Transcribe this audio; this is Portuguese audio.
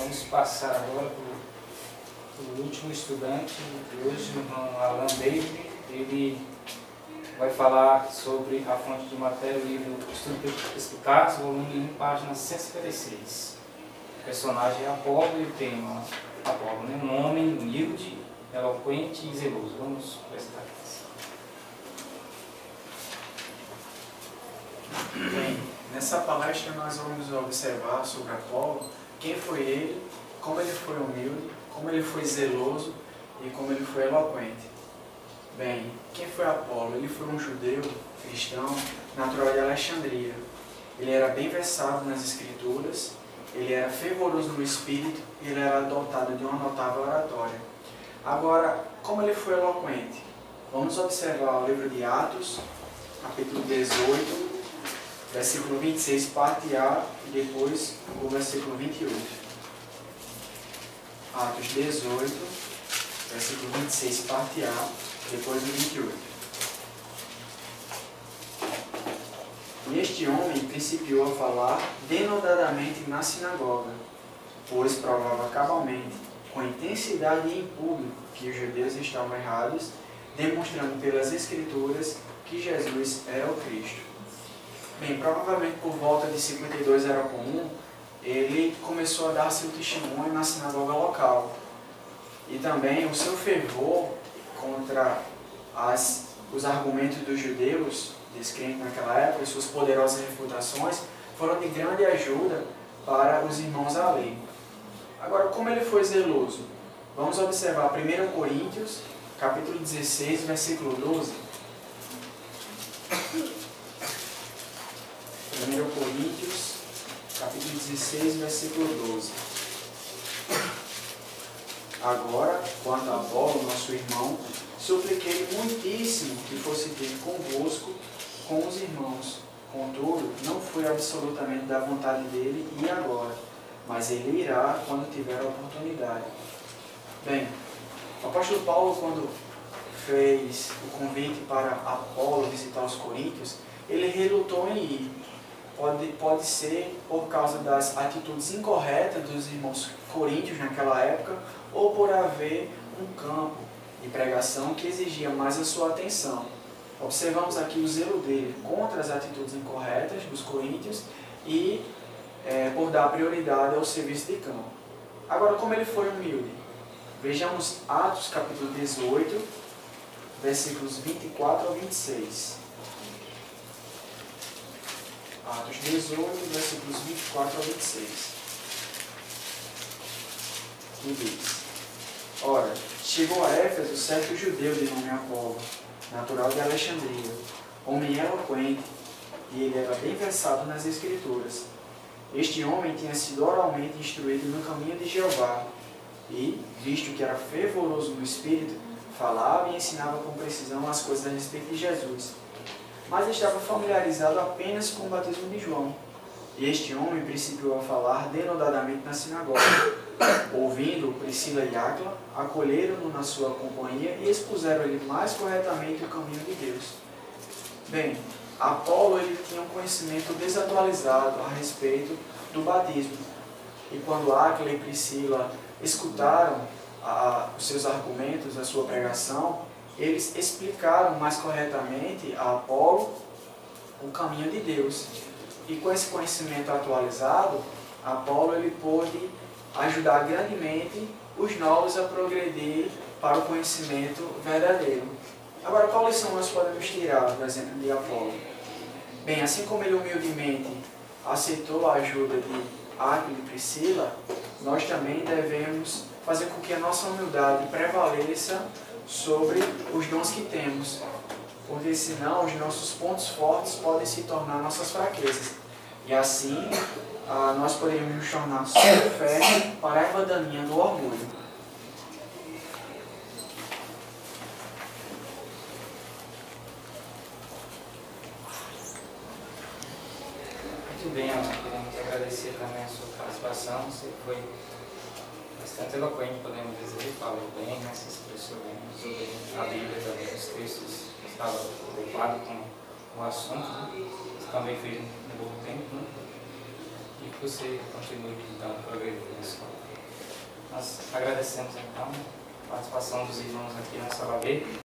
Vamos passar agora para o último estudante de hoje, o irmão Alan David. Ele vai falar sobre a fonte de matéria, o livro Estudos Explicados, volume 1, página 156. O personagem é Apolo e o tema Apolo, né? Um homem humilde, eloquente e zeloso. Vamos prestar atenção. Bem, nessa palestra nós vamos observar sobre Apolo, quem foi ele, como ele foi humilde, como ele foi zeloso e como ele foi eloquente. Bem, quem foi Apolo? Ele foi um judeu cristão natural de Alexandria. Ele era bem versado nas escrituras, ele era fervoroso no espírito e ele era dotado de uma notável oratória. Agora, como ele foi eloquente? Vamos observar o livro de Atos, capítulo 18, versículo 26, parte A, e depois o versículo 28. Atos 18, versículo 26, parte A, depois o 28. E este homem principiou a falar denodadamente na sinagoga, pois provava cabalmente, com intensidade e em público, que os judeus estavam errados, demonstrando pelas Escrituras que Jesus era o Cristo. Bem, provavelmente por volta de 52 era comum, ele começou a dar seu testemunho na sinagoga local. E também o seu fervor contra os argumentos dos judeus, descrentes naquela época, e suas poderosas refutações, foram de grande ajuda para os irmãos à lei. Agora, como ele foi zeloso? Vamos observar 1 Coríntios, capítulo 16, versículo 12. 1 Coríntios, capítulo 16, versículo 12. Agora, quanto a Apolo, nosso irmão, supliquei muitíssimo que fosse ter convosco com os irmãos. Contudo, não foi absolutamente da vontade dele e agora, mas ele irá quando tiver a oportunidade. Bem, o apóstolo Paulo, quando fez o convite para Apolo visitar os coríntios, ele relutou em ir. Pode ser por causa das atitudes incorretas dos irmãos coríntios naquela época, ou por haver um campo de pregação que exigia mais a sua atenção. Observamos aqui o zelo dele contra as atitudes incorretas dos coríntios e por dar prioridade ao serviço de campo. Agora, como ele foi humilde? Vejamos Atos capítulo 18, versículos 24 ao 26. Atos 18, versículos 24 ao 26. E diz: Ora, chegou a Éfeso certo judeu de nome Apolo, natural de Alexandria, homem eloquente, e ele era bem versado nas Escrituras. Este homem tinha sido oralmente instruído no caminho de Jeová, e, visto que era fervoroso no espírito, falava e ensinava com precisão as coisas a respeito de Jesus. Mas estava familiarizado apenas com o batismo de João. E este homem principiou a falar denodadamente na sinagoga. Ouvindo Priscila e Áquila, acolheram-no na sua companhia e expuseram-lhe mais corretamente o caminho de Deus. Bem, Apolo ele tinha um conhecimento desatualizado a respeito do batismo. E quando Áquila e Priscila escutaram os seus argumentos, a sua pregação, eles explicaram mais corretamente a Apolo o caminho de Deus. E com esse conhecimento atualizado, Apolo ele pôde ajudar grandemente os novos a progredir para o conhecimento verdadeiro. Agora, qual lição nós podemos tirar do exemplo de Apolo? Bem, assim como ele humildemente aceitou a ajuda de Áquila e Priscila, nós também devemos fazer com que a nossa humildade prevaleça sobre os dons que temos, porque senão os nossos pontos fortes podem se tornar nossas fraquezas. E assim, nós poderíamos nos tornar sob fé para a erva daninha do orgulho. Muito bem, Alan. Queremos agradecer também a sua participação. Você foi bastante eloquente, podemos dizer, falou bem, né? Se expressou bem sobre a Bíblia, também os textos, estava preocupado com o assunto, né? Você também fez um bom tempo, né? E que você continue, então, progredindo na escola. agradecemos então a participação dos irmãos aqui na Sala B.